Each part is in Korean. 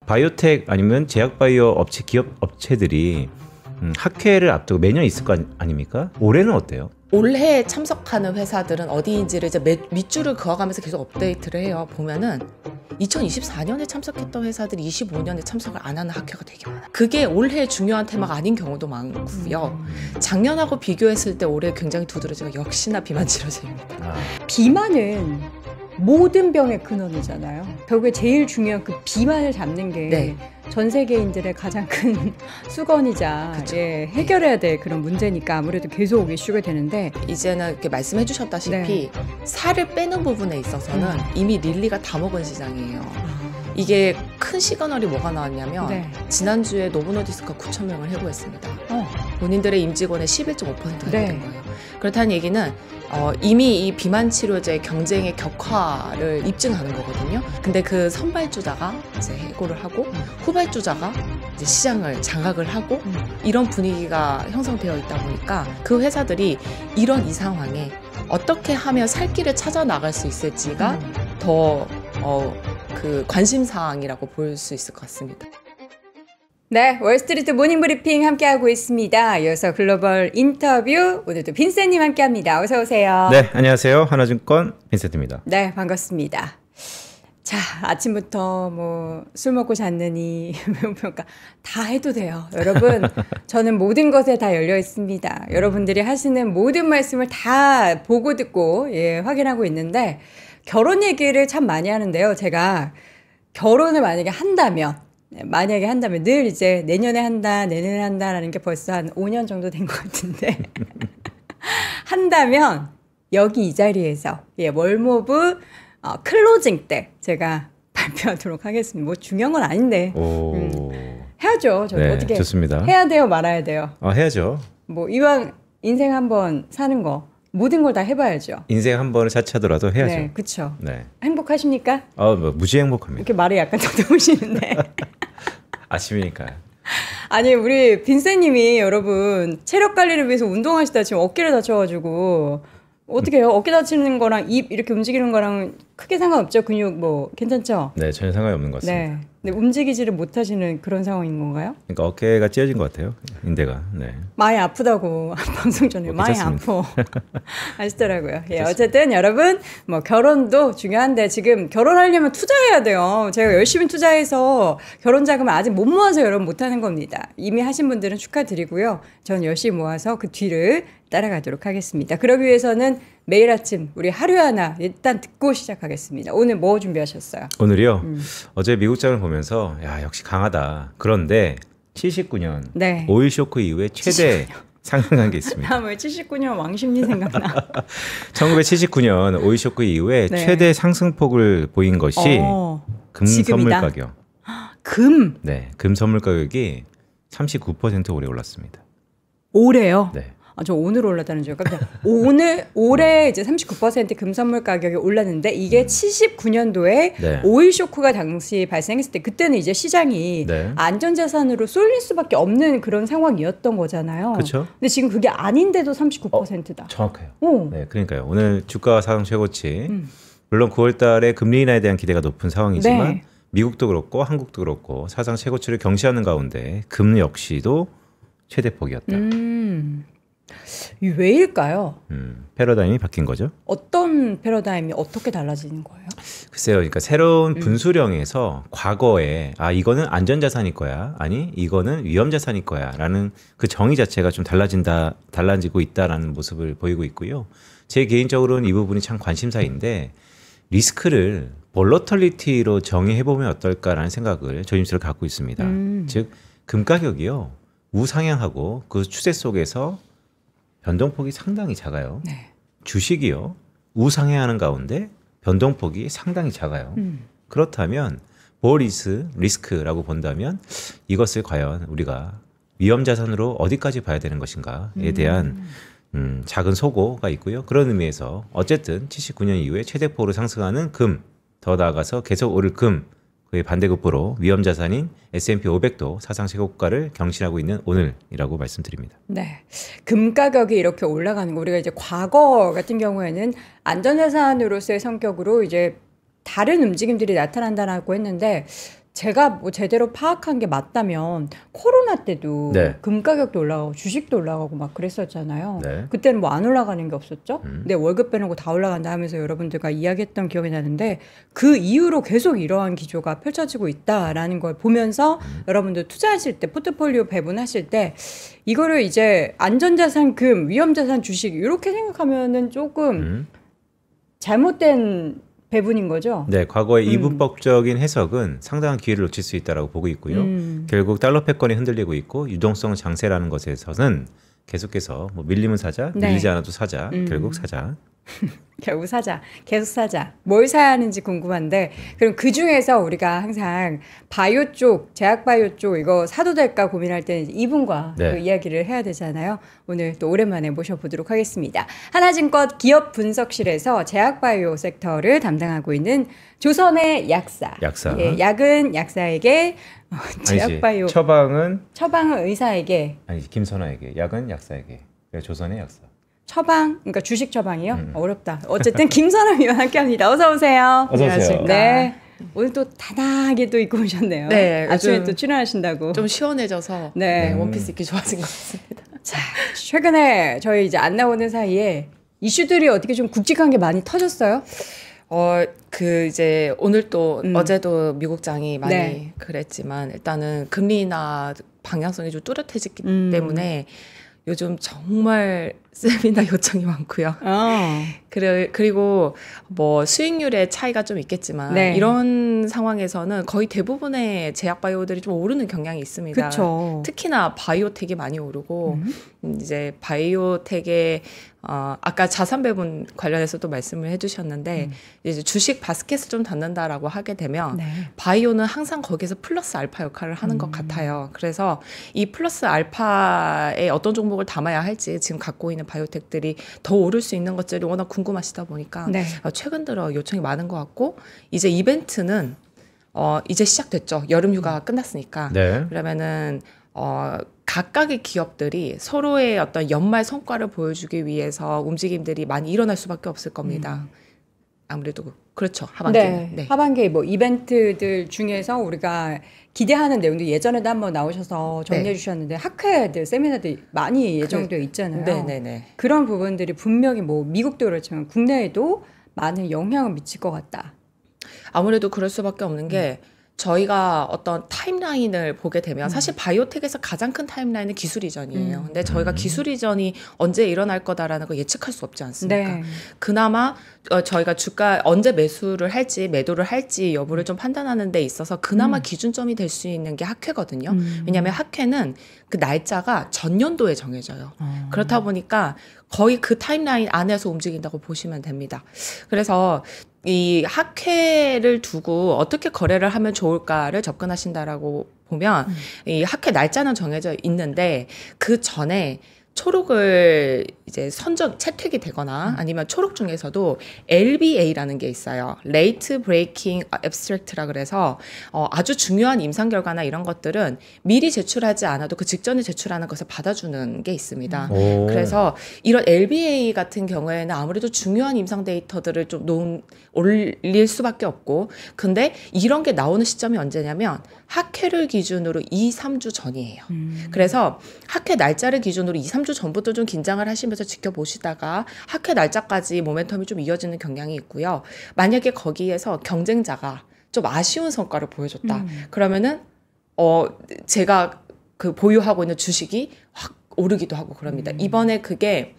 바이오텍 아니면 제약바이오 업체 기업 업체들이 학회를 앞두고 매년 있을 거 아닙니까? 올해는 어때요? 올해 참석하는 회사들은 어디인지를 이제 밑줄을 그어가면서 계속 업데이트를 해요. 보면은 2024년에 참석했던 회사들이 25년에 참석을 안 하는 학회가 되게 많아요. 그게 올해 중요한 테마가 아닌 경우도 많고요. 작년하고 비교했을 때 올해 굉장히 두드러지고 역시나 비만 치료제입니다. 비만은 모든 병의 근원이잖아요. 결국에 제일 중요한 그 비만을 잡는 게 전 세계인들의 가장 큰 수건이자 해결해야 될 그런 문제니까 아무래도 계속 이슈가 되는데, 이제는 이렇게 말씀해 주셨다시피 살을 빼는 부분에 있어서는 이미 릴리가 다 먹은 시장이에요. 이게 큰 시그널이 뭐가 나왔냐면 지난주에 노보노디스크가 9,000명을 해고했습니다. 본인들의 임직원의 11.5%가 된 거예요. 그렇다는 얘기는 이미 이 비만 치료제 경쟁의 격화를 입증하는 거거든요. 근데 그 선발주자가 이제 해고를 하고 후발주자가 이제 시장을 장악을 하고 이런 분위기가 형성되어 있다 보니까 그 회사들이 이런 이 상황에 어떻게 하면 살 길을 찾아 나갈 수 있을지가 더 그 관심사항이라고 볼 수 있을 것 같습니다. 네, 월스트리트 모닝브리핑 함께하고 있습니다. 이어서 글로벌 인터뷰, 오늘도 빈센님 함께합니다. 어서 오세요. 네, 안녕하세요. 하나증권 빈센트입니다. 네, 반갑습니다. 자, 아침부터 뭐 술 먹고 잤느니 평가 다 해도 돼요. 여러분, 저는 모든 것에 다 열려 있습니다. 여러분들이 하시는 모든 말씀을 다 보고 듣고 확인하고 있는데, 결혼 얘기를 참 많이 하는데요. 제가 결혼을 만약에 한다면 늘 이제 내년에 한다라는 게 벌써 한 5년 정도 된 것 같은데 한다면 여기 이 자리에서 월모브 클로징 때 제가 발표하도록 하겠습니다. 뭐 중요한 건 아닌데 해야죠. 저는 어떻게 좋습니다. 해야 돼요, 말아야 돼요? 해야죠. 뭐 이왕 인생 한번 사는 거 모든 걸 다 해봐야죠. 인생 한 번을 차치하더라도 해야죠. 네, 그렇죠. 네. 행복하십니까? 뭐 무지 행복합니다. 이렇게 말이 약간 더듬으시는데 아침이니까요. 아니, 우리 빈센님이 여러분 체력 관리를 위해서 운동하시다 지금 어깨를 다쳐가지고 어떻게 해요? 어깨 다치는 거랑 입 이렇게 움직이는 거랑 크게 상관없죠? 근육 뭐 괜찮죠? 네, 전혀 상관이 없는 것 같습니다. 네. 근데 움직이지를 못하시는 그런 상황인 건가요? 그러니까 어깨가 찢어진 것 같아요. 인대가. 네. 많이 아프다고 방송 전에 많이 아파 하시더라고요. 어쨌든 여러분 뭐 결혼도 중요한데 지금 결혼하려면 투자해야 돼요. 제가 열심히 투자해서 결혼 자금을 아직 못 모아서 여러분 못하는 겁니다. 이미 하신 분들은 축하드리고요. 저는 열심히 모아서 그 뒤를 따라가도록 하겠습니다. 그러기 위해서는 매일 아침 우리 하루에 하나 일단 듣고 시작하겠습니다. 오늘 뭐 준비하셨어요? 오늘이요? 어제 미국장을 보면서 역시 강하다. 그런데 79년 오일 쇼크 이후에 최대 상승한 게 있습니다. 왜 79년 왕십리 생각나? 1979년 오일 쇼크 이후에 최대 상승폭을 보인 것이 금 선물 가격. 금? 네, 금 선물 가격이 39% 올해 올랐습니다. 올해요? 네. 저 오늘 올랐다는 줄 깜짝. 올해 이제 39% 금선물 가격이 올랐는데 이게 79년도에 오일 쇼크가 당시 발생했을 때 그때는 이제 시장이 안전자산으로 쏠릴 수밖에 없는 그런 상황이었던 거잖아요. 그렇죠. 근데 지금 그게 아닌데도 39%다. 정확해요. 네, 그러니까요. 오늘 주가 사상 최고치. 물론 9월 달에 금리 인하에 대한 기대가 높은 상황이지만 미국도 그렇고 한국도 그렇고 사상 최고치를 경시하는 가운데 금 역시도 최대폭이었다. 왜일까요? 패러다임이 바뀐 거죠. 어떤 패러다임이 어떻게 달라지는 거예요? 글쎄요. 그러니까 새로운 분수령에서 과거에 이거는 안전자산일 거야. 아니 이거는 위험자산일 거야. 라는 그 정의 자체가 좀 달라지고 있다라는 모습을 보이고 있고요. 제 개인적으로는 이 부분이 참 관심사인데 리스크를 볼러털리티로 정의해보면 어떨까라는 생각을 조심스럽게 갖고 있습니다. 즉 금 가격이요. 우상향하고 그 추세 속에서 변동폭이 상당히 작아요. 주식이요. 우상향하는 가운데 변동폭이 상당히 작아요. 그렇다면 리스크라고 본다면 이것을 과연 우리가 위험자산으로 어디까지 봐야 되는 것인가에 대한 작은 소고가 있고요. 그런 의미에서 어쨌든 79년 이후에 최대폭으로 상승하는 금, 더 나아가서 계속 오를 금, 그의 반대급부로 위험자산인 S&P 500도 사상 최고가를 경신하고 있는 오늘이라고 말씀드립니다. 네, 금 가격이 이렇게 올라가는 거 우리가 이제 과거 같은 경우에는 안전자산으로서의 성격으로 이제 다른 움직임들이 나타난다라고 했는데 제가 뭐 제대로 파악한 게 맞다면 코로나 때도 네. 금 가격도 올라가고 주식도 올라가고 막 그랬었잖아요. 네. 그때는 뭐 안 올라가는 게 없었죠. 근데 월급 빼놓고 다 올라간다 하면서 여러분들과 이야기했던 기억이 나는데 그 이후로 계속 이러한 기조가 펼쳐지고 있다라는 걸 보면서 여러분들 투자하실 때 포트폴리오 배분하실 때 이거를 이제 안전자산 금, 위험자산 주식 이렇게 생각하면은 조금 잘못된 배분인 거죠. 네, 과거의 이분법적인 해석은 상당한 기회를 놓칠 수 있다라고 보고 있고요. 결국 달러 패권이 흔들리고 있고 유동성 장세라는 것에서는 계속해서 뭐 밀리면 사자, 네. 밀리지 않아도 사자, 결국 사자. 결국 사자, 계속 사자. 뭘 사야 하는지 궁금한데 그럼 그 중에서 우리가 항상 바이오 쪽, 제약 바이오 쪽 이거 사도 될까 고민할 때는 이분과 네. 그 이야기를 해야 되잖아요. 오늘 또 오랜만에 모셔보도록 하겠습니다. 하나증권 기업 분석실에서 제약 바이오 섹터를 담당하고 있는 조선의 약사. 예, 약은 약사에게, 제약 아니지. 바이오 처방은 처방은 의사에게. 아니지. 김선아에게, 약은 약사에게. 조선의 약사. 처방, 그러니까 주식 처방이요? 어렵다. 어쨌든 김선아 위원 함께합니다. 어서 오세요. 어서 오세요. 네. 오늘 또 다나게 또 입고 오셨네요. 네, 아침에 요즘 또 출연하신다고. 좀 시원해져서 네. 원피스 입기 좋아진 것 같습니다. 자, 최근에 저희 이제 안 나오는 사이에 이슈들이 어떻게 좀 굵직한 게 많이 터졌어요? 이제 오늘 또 어제도 미국장이 많이 네. 그랬지만 일단은 금리 인하 방향성이 좀 뚜렷해졌기 때문에 요즘 정말 세미나 요청이 많고요. 그리고 뭐 수익률의 차이가 좀 있겠지만 네. 이런 상황에서는 거의 대부분의 제약 바이오들이 좀 오르는 경향이 있습니다. 그쵸. 특히나 바이오텍이 많이 오르고 이제 바이오텍의 아까 자산 배분 관련해서도 말씀을 해주셨는데 이제 주식 바스켓을 좀 닫는다라고 하게 되면 네. 바이오는 항상 거기서 플러스 알파 역할을 하는 것 같아요. 그래서 이 플러스 알파에 어떤 종목을 담아야 할지 지금 갖고 있는 바이오텍들이 더 오를 수 있는 것들이 워낙 궁금하시다 보니까 네. 최근 들어 요청이 많은 것 같고 이제 이벤트는 이제 시작됐죠. 여름 휴가가 끝났으니까. 네. 그러면은 각각의 기업들이 서로의 어떤 연말 성과를 보여주기 위해서 움직임들이 많이 일어날 수밖에 없을 겁니다. 아무래도 그렇죠. 하반기에. 네. 하반기에 뭐 이벤트들 중에서 우리가 기대하는 내용도 예전에도 한번 나오셔서 정리해 주셨는데 학회들, 세미나들 많이 예정되어 있잖아요. 네네네. 그런 부분들이 분명히 뭐 미국도 그렇지만 국내에도 많은 영향을 미칠 것 같다. 아무래도 그럴 수밖에 없는 게 저희가 어떤 타임라인을 보게 되면 사실 바이오텍에서 가장 큰 타임라인은 기술 이전이에요. 근데 저희가 기술 이전이 언제 일어날 거다라는 걸 예측할 수 없지 않습니까? 네. 그나마 저희가 주가 언제 매수를 할지 매도를 할지 여부를 좀 판단하는 데 있어서 그나마 기준점이 될 수 있는 게 학회거든요. 왜냐하면 학회는 그 날짜가 전년도에 정해져요. 그렇다 보니까 거의 그 타임라인 안에서 움직인다고 보시면 됩니다. 그래서 이 학회를 두고 어떻게 거래를 하면 좋을까를 접근하신다라고 보면 이 학회 날짜는 정해져 있는데 그 전에 초록을 이제 채택이 되거나 아니면 초록 중에서도 LBA라는 게 있어요. Late Breaking Abstract라 그래서 아주 중요한 임상 결과나 이런 것들은 미리 제출하지 않아도 그 직전에 제출하는 것을 받아주는 게 있습니다. 그래서 이런 LBA 같은 경우에는 아무래도 중요한 임상 데이터들을 좀 올릴 수밖에 없고 근데 이런 게 나오는 시점이 언제냐면 학회를 기준으로 2-3주 전이에요. 그래서 학회 날짜를 기준으로 2-3주 전부터 좀 긴장을 하시면서 지켜보시다가 학회 날짜까지 모멘텀이 좀 이어지는 경향이 있고요. 만약에 거기에서 경쟁자가 좀 아쉬운 성과를 보여줬다. 그러면은 제가 그 보유하고 있는 주식이 확 오르기도 하고 그럽니다. 이번에 그게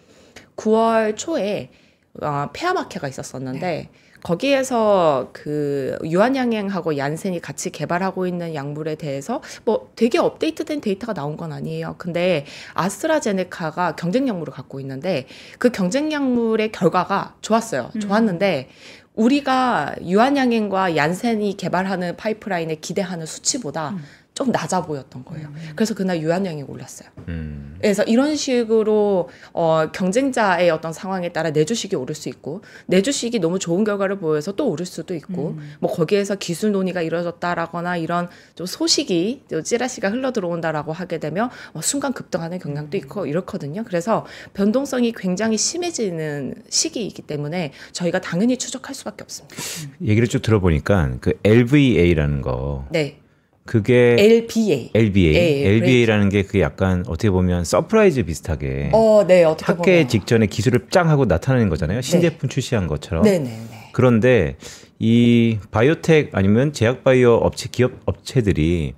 9월 초에 페어마켓가 있었었는데 네. 거기에서 그 유한양행하고 얀센이 같이 개발하고 있는 약물에 대해서 뭐 되게 업데이트된 데이터가 나온 건 아니에요. 근데 아스트라제네카가 경쟁 약물을 갖고 있는데 그 경쟁 약물의 결과가 좋았어요. 좋았는데 우리가 유한양행과 얀센이 개발하는 파이프라인에 기대하는 수치보다 좀 낮아 보였던 거예요. 그래서 그날 유한양행이 올랐어요. 그래서 이런 식으로 경쟁자의 어떤 상황에 따라 내 주식이 오를 수 있고 내 주식이 너무 좋은 결과를 보여서 또 오를 수도 있고 뭐 거기에서 기술 논의가 이루어졌다라거나 이런 좀 소식이 찌라시가 흘러 들어온다라고 하게 되면 순간 급등하는 경향도 있고 이렇거든요. 그래서 변동성이 굉장히 심해지는 시기이기 때문에 저희가 당연히 추적할 수밖에 없습니다. 얘기를 쭉 들어보니까 그 LVA라는 거 네. 그게 LBA. LBA라는 게 그게 약간 어떻게 보면 서프라이즈 비슷하게 네, 어떻게 학회 보면. 직전에 기술을 짱 하고 나타내는 거잖아요. 신제품 출시한 것처럼. 네네네. 그런데 이 바이오텍 아니면 제약 바이오 기업 업체들이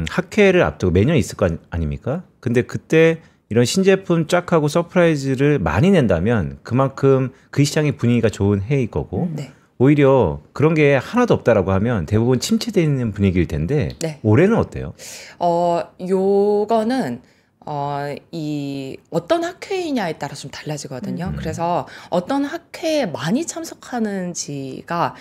학회를 앞두고 매년 있을 거 아닙니까? 근데 그때 이런 신제품 쫙 하고 서프라이즈를 많이 낸다면 그만큼 그 시장의 분위기가 좋은 해일 거고 네. 오히려 그런 게 하나도 없다라고 하면 대부분 침체되어 있는 분위기일 텐데 네. 올해는 어때요? 요거는 이 어떤 학회이냐에 따라 좀 달라지거든요. 그래서 어떤 학회에 많이 참석하는지가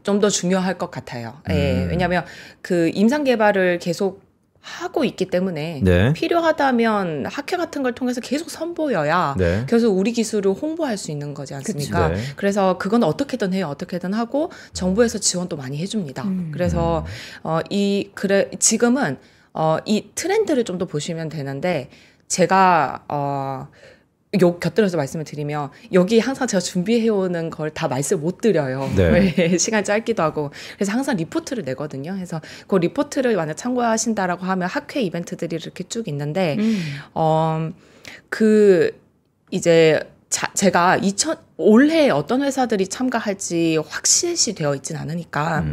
좀 더 중요할 것 같아요. 예, 왜냐하면 그 임상 개발을 계속 하고 있기 때문에 네. 필요하다면 학회 같은 걸 통해서 계속 선보여야 네. 그래서 우리 기술을 홍보할 수 있는 거지 않습니까? 그쵸. 네. 그래서 그건 어떻게든 해요. 어떻게든 하고 정부에서 지원도 많이 해줍니다. 그래서 지금은 이 트렌드를 좀 더 보시면 되는데 제가 요 곁들여서 말씀을 드리면 여기 항상 제가 준비해오는 걸 다 말씀 못 드려요. 네. 시간 짧기도 하고 그래서 항상 리포트를 내거든요. 그래서 그 리포트를 만약 참고하신다라고 하면 학회 이벤트들이 이렇게 쭉 있는데 이제 제가 올해 어떤 회사들이 참가할지 확실시 되어 있진 않으니까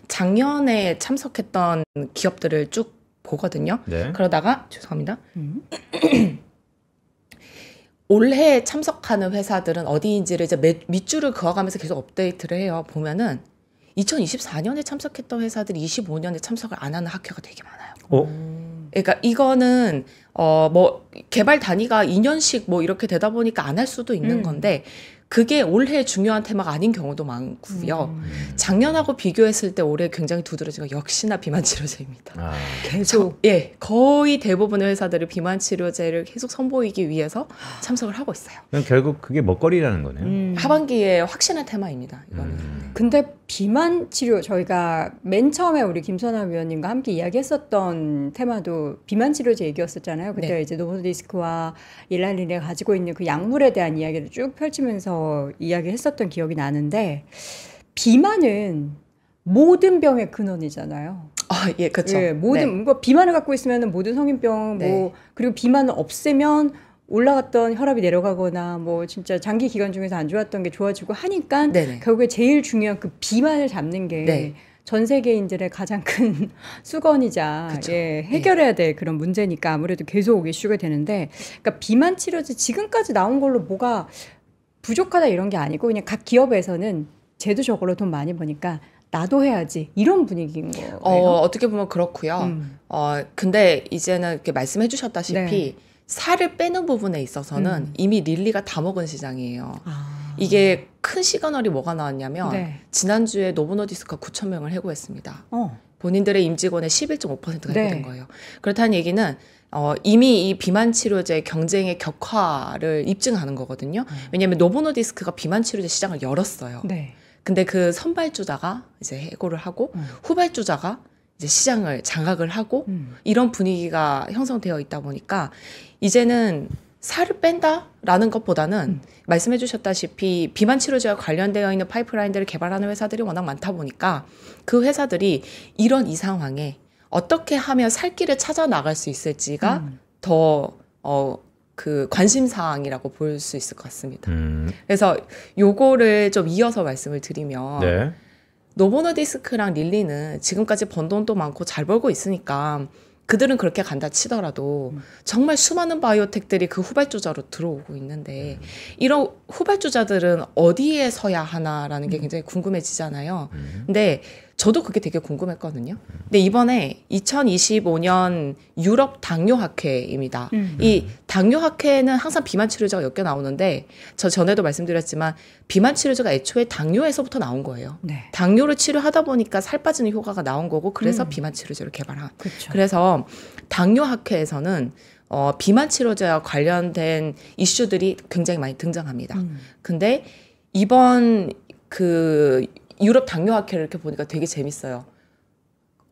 작년에 참석했던 기업들을 쭉 보거든요. 네. 그러다가 죄송합니다. 올해 참석하는 회사들은 어디인지를 이제 밑줄을 그어가면서 계속 업데이트를 해요. 보면은 2024년에 참석했던 회사들이 25년에 참석을 안 하는 학회가 되게 많아요. 그러니까 이거는 뭐 개발 단위가 2년씩 뭐 이렇게 되다 보니까 안 할 수도 있는 건데 그게 올해 중요한 테마가 아닌 경우도 많고요. 작년하고 비교했을 때 올해 굉장히 두드러진 건 역시나 비만 치료제입니다. 계속 거의 대부분의 회사들이 비만 치료제를 계속 선보이기 위해서 참석을 하고 있어요. 그럼 결국 그게 먹거리라는 거네요. 하반기에 확신의 테마입니다. 이거는. 근데 비만 치료 저희가 맨 처음에 우리 김선아 위원님과 함께 이야기했었던 테마도 비만 치료제 얘기였었잖아요. 그때 네. 이제 노보디스크와 일랄린이 가지고 있는 그 약물에 대한 이야기를 쭉 펼치면서 이야기했었던 기억이 나는데 비만은 모든 병의 근원이잖아요. 예, 그렇죠. 예, 모든 비만을 갖고 있으면 모든 성인병 그리고 비만을 없애면 올라갔던 혈압이 내려가거나 뭐 진짜 장기 기간 중에서 안 좋았던 게 좋아지고 하니까 네네. 결국에 제일 중요한 그 비만을 잡는 게 전 세계인들의 가장 큰 수건이자 해결해야 될 그런 문제니까 아무래도 계속 이슈가 되는데 그러니까 비만 치료제 지금까지 나온 걸로 뭐가 부족하다 이런 게 아니고 그냥 각 기업에서는 쟤도 저걸로 돈 많이 버니까 나도 해야지 이런 분위기인 거예요. 어떻게 보면 그렇고요. 근데 이제는 이렇게 말씀해 주셨다시피 살을 빼는 부분에 있어서는 이미 릴리가 다 먹은 시장이에요. 이게 큰 시그널이 뭐가 나왔냐면 지난주에 노보노디스크가 9,000명을 해고했습니다. 본인들의 임직원의 11.5%가 해고된 거예요. 그렇다는 얘기는 이미 이 비만 치료제 경쟁의 격화를 입증하는 거거든요. 왜냐하면 노보노디스크가 비만 치료제 시장을 열었어요. 근데 그 선발주자가 이제 해고를 하고 후발주자가 이제 시장을 장악을 하고 이런 분위기가 형성되어 있다 보니까 이제는 살을 뺀다라는 것보다는 말씀해 주셨다시피 비만 치료제와 관련되어 있는 파이프라인들을 개발하는 회사들이 워낙 많다 보니까 그 회사들이 이런 이 상황에 어떻게 하면 살 길을 찾아 나갈 수 있을지가 더 그 관심 사항이라고 볼 수 있을 것 같습니다. 그래서 요거를 좀 이어서 말씀을 드리면 노보노디스크랑 릴리는 지금까지 번 돈도 많고 잘 벌고 있으니까 그들은 그렇게 간다 치더라도 정말 수많은 바이오텍들이 그 후발주자로 들어오고 있는데 이런 후발주자들은 어디에 서야 하나라는 게 굉장히 궁금해지잖아요. 근데 저도 그게 되게 궁금했거든요. 근데 이번에 2025년 유럽 당뇨학회입니다. 이 당뇨학회는 항상 비만 치료제가 엮여 나오는데 저 전에도 말씀드렸지만 비만 치료제가 애초에 당뇨에서부터 나온 거예요. 당뇨를 치료하다 보니까 살 빠지는 효과가 나온 거고 그래서 비만 치료제를 개발한. 그래서 당뇨학회에서는 비만 치료제와 관련된 이슈들이 굉장히 많이 등장합니다. 근데 이번 그 유럽 당뇨학회를 이렇게 보니까 되게 재밌어요.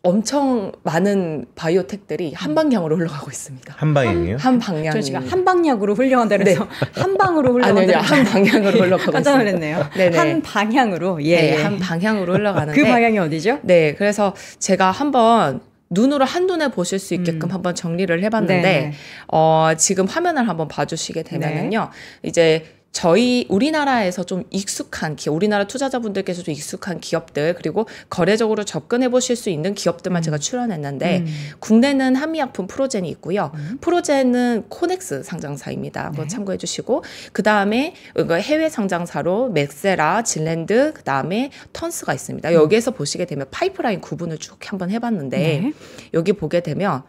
엄청 많은 바이오텍들이 한 방향으로 흘러가고 있습니다. 한 방향이요? 한 방향. 저 지금 한 방향으로 흘러간다 그래서 한 방으로 흘러간다. 아니요, 한 방향으로 흘러가고 깜짝 있습니다. 놀랐네요. 네네. 한 방향으로. 예. 네, 한 방향으로 흘러가는데 그 방향이 어디죠? 네, 그래서 제가 한번 눈으로 한눈에 보실 수 있게끔 한번 정리를 해봤는데 네네. 지금 화면을 한번 봐주시게 되면은요, 이제 저희 우리나라에서 좀 익숙한 기업, 우리나라 투자자분들께서 좀 익숙한 기업들, 그리고 거래적으로 접근해 보실 수 있는 기업들만 제가 출연했는데 국내는 한미약품 프로젠이 있고요. 프로젠은 코넥스 상장사입니다. 그거 참고해 주시고, 그 다음에 해외 상장사로 맥세라, 질랜드, 그 다음에 턴스가 있습니다. 여기에서 보시게 되면 파이프라인 구분을 쭉 한번 해봤는데 네. 여기 보게 되면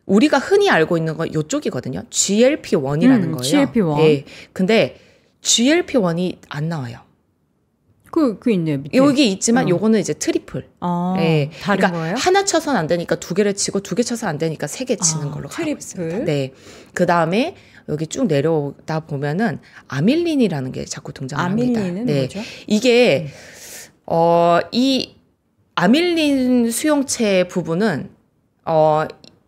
우리가 흔히 알고 있는 건 이쪽이거든요. GLP-1이라는 거예요. GLP-1. 네. 근데 GLP-1이 안 나와요. 그 있네요. 밑에. 여기 있지만 요거는 이제 트리플. 아, 네. 다른 그러니까 거예요? 하나 쳐서는 안 되니까 두 개를 치고 두 개 쳐서 안 되니까 세 개 치는 걸로 가고 트리플. 있습니다. 네. 그 다음에 여기 쭉 내려오다 보면은 아밀린이라는 게 자꾸 등장합니다. 아밀린은 네. 뭐죠? 이게 이 아밀린 수용체 부분은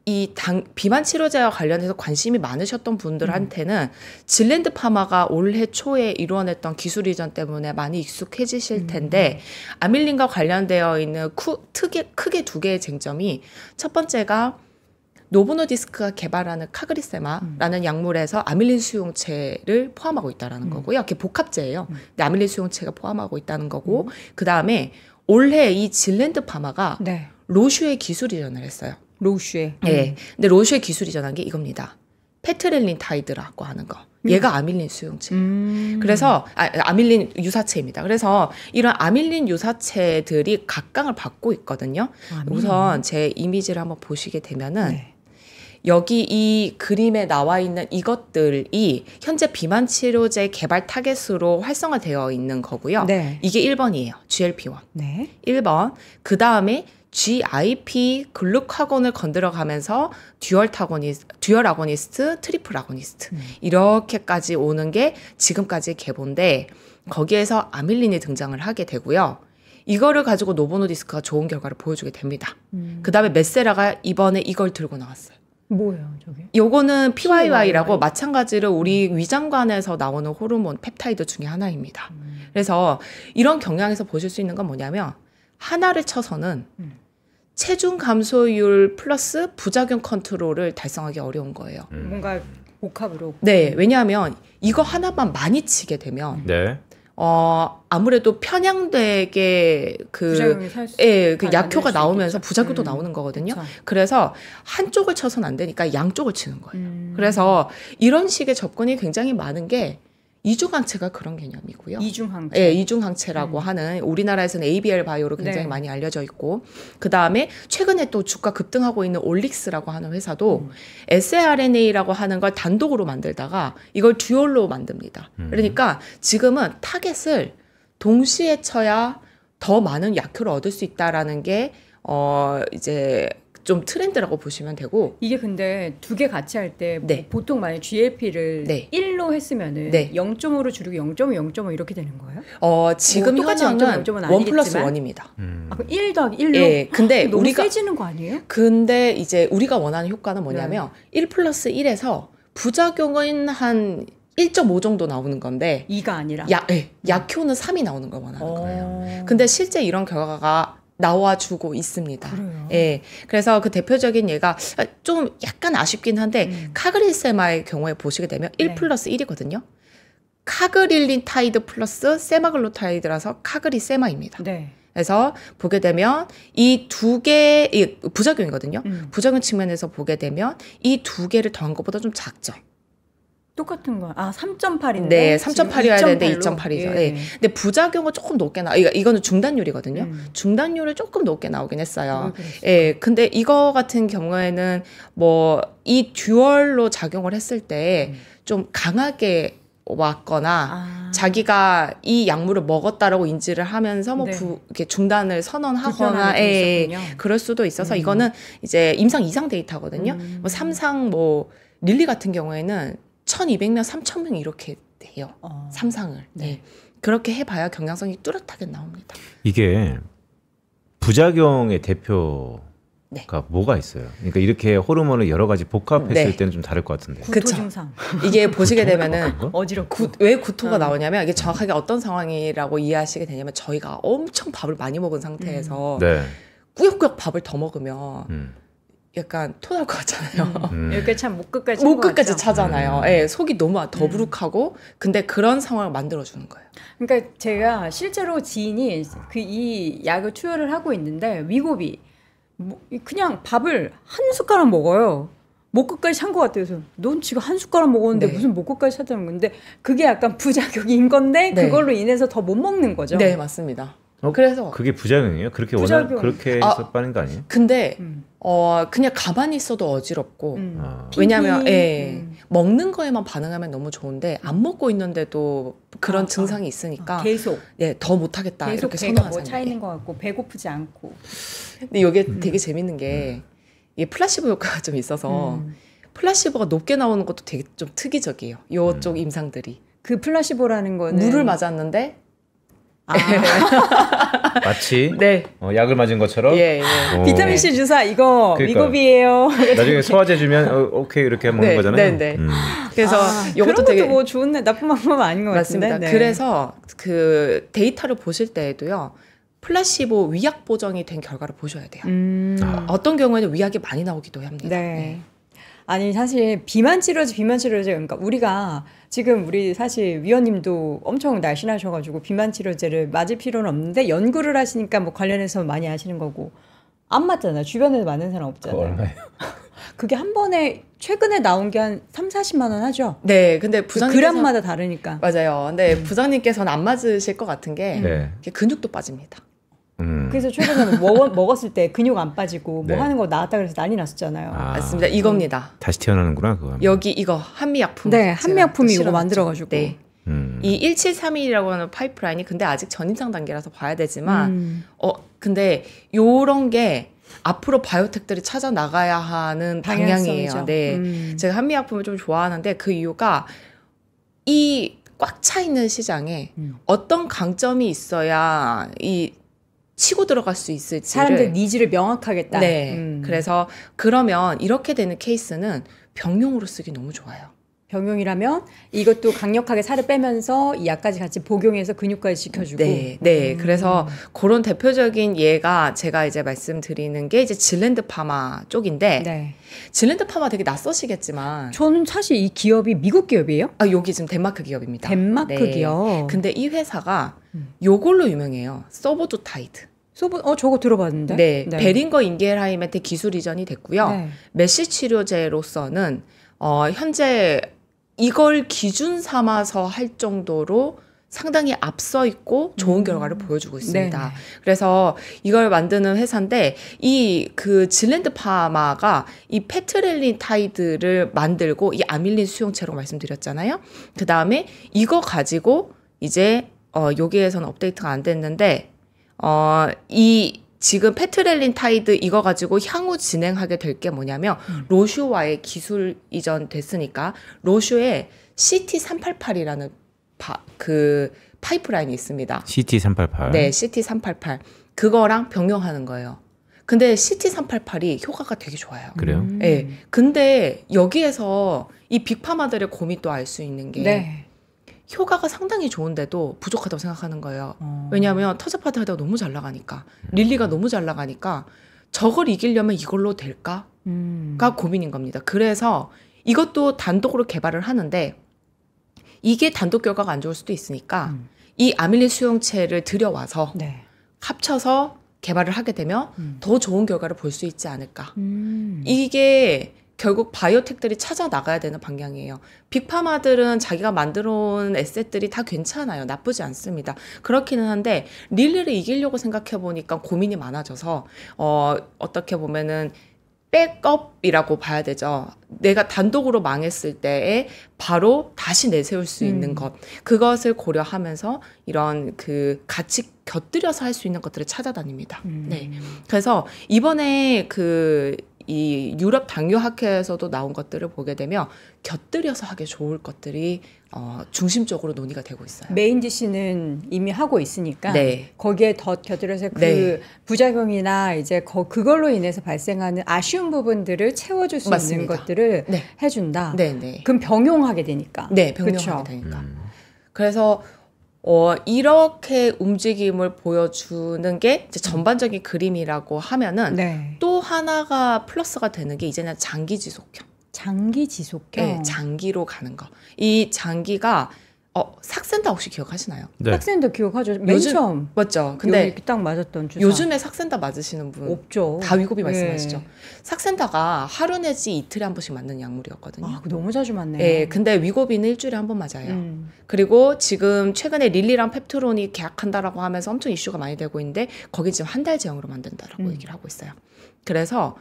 이 비만 치료제와 관련해서 관심이 많으셨던 분들한테는 질랜드 파마가 올해 초에 이루어냈던 기술 이전 때문에 많이 익숙해지실 텐데 아밀린과 관련되어 있는 크게 두 개의 쟁점이 첫 번째가 노보노디스크가 개발하는 카그리세마라는 약물에서 아밀린 수용체를 포함하고 있다는 거고요. 이게 복합제예요. 근데 아밀린 수용체가 포함하고 있다는 거고 그 다음에 올해 이 질랜드 파마가 네. 로슈의 기술 이전을 했어요. 로슈에. 네. 근데 로슈의 기술 이전한 게 이겁니다. 페트렐린 타이드라고 하는 거. 얘가 아밀린 수용체. 그래서 아밀린 유사체입니다. 그래서 이런 아밀린 유사체들이 각광을 받고 있거든요. 우선 제 이미지를 한번 보시게 되면은 네. 여기 이 그림에 나와 있는 이것들이 현재 비만 치료제 개발 타겟으로 활성화되어 있는 거고요. 네. 이게 1번이에요. GLP-1. 네. 1번. 그 다음에 GIP 글루카곤을 건드려가면서 듀얼 아고니스트, 트리플 아고니스트 이렇게까지 오는 게 지금까지 계보인데 거기에서 아밀린이 등장을 하게 되고요. 이거를 가지고 노보노디스크가 좋은 결과를 보여주게 됩니다. 그 다음에 메세라가 이번에 이걸 들고 나왔어요. 뭐예요, 저게? 요거는 PYY라고 마찬가지로 우리 위장관에서 나오는 호르몬 펩타이드 중에 하나입니다. 그래서 이런 경향에서 보실 수 있는 건 뭐냐면 하나를 쳐서는 체중 감소율 플러스 부작용 컨트롤을 달성하기 어려운 거예요. 뭔가 복합으로. 네, 왜냐하면 이거 하나만 많이 치게 되면 네. 아무래도 편향되게 부작용이 그 약효가 나오면서 부작용도 나오는 거거든요. 그쵸. 그래서 한쪽을 쳐서는 안 되니까 양쪽을 치는 거예요. 그래서 이런 식의 접근이 굉장히 많은 게 이중항체가 그런 개념이고요. 이중항체. 네, 이중항체라고 하는 우리나라에서는 ABL 바이오로 굉장히 네. 많이 알려져 있고 그 다음에 최근에 또 주가 급등하고 있는 올릭스라고 하는 회사도 saRNA라고 하는 걸 단독으로 만들다가 이걸 듀얼로 만듭니다. 그러니까 지금은 타겟을 동시에 쳐야 더 많은 약효를 얻을 수 있다라는 게 이제 좀 트렌드라고 보시면 되고 이게 근데 두 개 같이 할 때 네. 보통 만약 GLP를 네. 1로 했으면은 네. 0.5로 줄이고 0.5, 0.5 이렇게 되는 거예요? 지금 똑같이 현황은 0.5는 1 플러스 아니겠지만. 1입니다. 아, 그럼 1 더하기 1로? 예, 근데 너무 우리가 세지는 거 아니에요? 근데 이제 우리가 원하는 효과는 뭐냐면 1 플러스 1에서 부작용은 한 1.5 정도 나오는 건데 2가 아니라. 약효는 3이 나오는 걸 원하는 거예요. 어. 근데 실제 이런 결과가 나와주고 있습니다. 그래요? 예. 그래서 그 대표적인 예가 좀 약간 아쉽긴 한데 카그릴세마의 경우에 보시게 되면 1 네. 플러스 1이거든요. 카그릴린 타이드 플러스 세마글루타이드라서 카그리세마입니다. 네. 그래서 보게 되면 이 두 개의 부작용이거든요. 부작용 측면에서 보게 되면 이 두 개를 더한 것보다 좀 작죠. 똑같은 거. 3.8인데. 네, 3.8이어야 되는데 2.8이죠. 예. 네. 근데 부작용은 조금 높게 이거는 중단율이거든요. 중단율을 조금 높게 나오긴 했어요. 예. 근데 이거 같은 경우에는 뭐 이 듀얼로 작용을 했을 때 좀 강하게 왔거나 자기가 이 약물을 먹었다라고 인지를 하면서 뭐 네. 이렇게 중단을 선언하거나 불편함이 좀 있었군요. 그럴 수도 있어서 이거는 이제 임상 이상 데이터거든요. 뭐 삼상 뭐 릴리 같은 경우에는 1,200명, 3,000명 이렇게 돼요. 삼상을. 네. 그렇게 해봐야 경량성이 뚜렷하게 나옵니다. 이게 부작용의 대표가 네. 뭐가 있어요? 그러니까 이렇게 호르몬을 여러 가지 복합했을 네. 때는 좀 다를 것 같은데. 구토 그쵸. 증상. 이게 보시게 되면은 어지럽고. 왜 구토가 나오냐면 이게 정확하게 어떤 상황이라고 이해하시게 되냐면 저희가 엄청 밥을 많이 먹은 상태에서 네. 꾸역꾸역 밥을 더 먹으면 약간 토날 것 같잖아요. 이렇게 참 목 끝까지 목 끝까지 차잖아요. 예, 속이 너무 음. 더부룩하고 근데 그런 상황을 만들어주는 거예요. 그러니까 제가 실제로 지인이 이 약을 투여를 하고 있는데 위고비 그냥 밥을 한 숟가락 먹어요. 목 끝까지 찬 것 같아요. 그래서 넌 지금 한 숟가락 먹었는데 네. 무슨 목 끝까지 찼다는 건데 그게 약간 부작용인 건데 네. 그걸로 인해서 더 못 먹는 거죠. 네, 맞습니다. 그래서 그게 부작용이에요? 그렇게 부작용. 그렇게 해서 빠는 거 아니에요? 근데 그냥 가만히 있어도 어지럽고 아. 왜냐하면 핑핑. 예, 먹는 거에만 반응하면 너무 좋은데 안 먹고 있는데도 그런 증상이 있으니까 계속 예, 더 못하겠다 계속 이렇게 배가 선호하잖아요. 뭐 차 있는 것 같고 배고프지 않고. 근데 이게 되게 재밌는 게 이게 플라시보 효과가 좀 있어서 플라시보가 높게 나오는 것도 되게 좀 특이적이에요. 요쪽 임상들이 그 플라시보라는 거는 물을 맞았는데 마치 네. 약을 맞은 것처럼 예, 예. 어. 비타민 C 주사 이거 그러니까. 위고비예요. 나중에 소화제 주면 오케이 이렇게 먹는 네, 거잖아요. 네, 네. 그래서 그런 이것도 것도 되게 뭐 좋은 나쁜 방법 아닌 것 맞습니다. 같은데. 네. 그래서 그 데이터를 보실 때에도요. 플라시보 위약 보정이 된 결과를 보셔야 돼요. 어떤 경우에는 위약이 많이 나오기도 합니다. 네. 아니 사실 비만 치료제 그러니까 우리가 지금 우리 사실 위원님도 엄청 날씬하셔가지고 비만 치료제를 맞을 필요는 없는데 연구를 하시니까 뭐 관련해서 많이 아시는 거고 안 맞잖아요. 주변에 맞는 사람 그거 없잖아요. 얼마예요? 그게 한 번에 최근에 나온 게 한 3-40만 원 하죠. 네, 근데 부장님께서 그람마다 다르니까. 맞아요. 근데 부장님께서는 안 맞으실 것 같은 게 네. 근육도 빠집니다. 그래서 최근에 먹었을 때 근육 안 빠지고 뭐 네. 하는 거 나왔다 그래서 난리 났었잖아요. 아, 맞습니다. 이겁니다. 다시 태어나는구나 그거. 여기 이거 한미약품. 네, 한미약품이 제가 이거 실어놨죠. 만들어가지고. 네. 이 1731이라고 하는 파이프라인이 근데 아직 전임상 단계라서 봐야 되지만 근데 요런 게 앞으로 바이오텍들이 찾아 나가야 하는 방향이에요. 방향성이죠. 네. 제가 한미약품을 좀 좋아하는데 그 이유가 이 꽉 차 있는 시장에 어떤 강점이 있어야 이 치고 들어갈 수 있을지를 사람들 니즈를 명확하게 딱. 네. 그래서 그러면 이렇게 되는 케이스는 병용으로 쓰기 너무 좋아요. 병용이라면 이것도 강력하게 살을 빼면서 이 약까지 같이 복용해서 근육까지 지켜주고. 네, 네. 그래서 그런 대표적인 예가 제가 이제 말씀드리는 게 이제 질랜드 파마 쪽인데 네. 질랜드 파마 되게 낯서시겠지만 저는 사실 이 기업이 미국 기업이에요? 여기 지금 덴마크 기업입니다. 덴마크 네. 기업. 근데 이 회사가 요걸로 유명해요. 서보두타이드. 저거 들어봤는데. 네, 베링거 인겔하임한테 기술 이전이 됐고요. 네. 메시 치료제로서는 현재 이걸 기준 삼아서 할 정도로 상당히 앞서 있고 좋은 결과를 보여주고 있습니다. 네네. 그래서 이걸 만드는 회사인데 이 그 질랜드 파마가 이 페트렐린타이드를 만들고 이 아밀린 수용체로 말씀드렸잖아요. 그 다음에 이거 가지고 이제 여기에서는 업데이트가 안 됐는데 이 지금 페트렐린타이드 이거 가지고 향후 진행하게 될 게 뭐냐면 로슈와의 기술 이전 됐으니까 로슈의 CT388이라는 그 파이프라인이 있습니다. CT388. 네, CT388 그거랑 병용하는 거예요. 근데 CT388이 효과가 되게 좋아요. 그래요? 네, 근데 여기에서 이 빅파마들의 고민도 알 수 있는 게 네. 효과가 상당히 좋은데도 부족하다고 생각하는 거예요. 왜냐하면 터즈파트가 너무 잘 나가니까 릴리가 너무 잘 나가니까 저걸 이기려면 이걸로 될까가 고민인 겁니다. 그래서 이것도 단독으로 개발을 하는데 이게 단독 결과가 안 좋을 수도 있으니까 이 아밀린 수용체를 들여와서 네. 합쳐서 개발을 하게 되면 더 좋은 결과를 볼 수 있지 않을까. 음. 이게 결국 바이오텍들이 찾아 나가야 되는 방향이에요. 빅파마들은 자기가 만들어 온 에셋들이 다 괜찮아요. 나쁘지 않습니다. 그렇기는 한데 릴리를 이기려고 생각해 보니까 고민이 많아져서 어떻게 보면은 백업이라고 봐야 되죠. 내가 단독으로 망했을 때에 바로 다시 내세울 수 있는 것. 그것을 고려하면서 이런 그 같이 곁들여서 할 수 있는 것들을 찾아다닙니다. 네. 그래서 이번에 그 이 유럽 당뇨학회에서도 나온 것들을 보게 되면 곁들여서 하기 좋을 것들이 중심적으로 논의가 되고 있어요. 메인 디시는 이미 하고 있으니까 네. 거기에 더 곁들여서 그 네. 부작용이나 이제 그걸로 인해서 발생하는 아쉬운 부분들을 채워줄 수 맞습니다. 있는 것들을 네. 해준다. 네, 네. 그럼 병용하게 되니까. 네, 병명하게 그쵸? 되니까. 그래서 이렇게 움직임을 보여주는 게 이제 전반적인 그림이라고 하면은 네. 또 하나가 플러스가 되는 게 이제는 장기 지속형. 장기 지속형. 네, 장기로 가는 거. 이 장기가 삭센다 혹시 기억하시나요? 네. 삭센더 기억하죠? 맨 요즘- 처음. 맞죠? 근데 여기 딱 맞았던 주사. 요즘에 삭센다 맞으시는 분 없죠. 다 위고비 예. 말씀하시죠? 삭센다가 하루 내지 이틀에 한 번씩 맞는 약물이었거든요. 아, 그거 너무 자주 맞네요. 예, 근데 위고비는 일주일에 한 번 맞아요. 음. 그리고 지금 최근에 릴리랑 펩트론이 계약한다라고 하면서 엄청 이슈가 많이 되고 있는데 거기 지금 한 달 제형으로 만든다라고 얘기를 하고 있어요. 그래서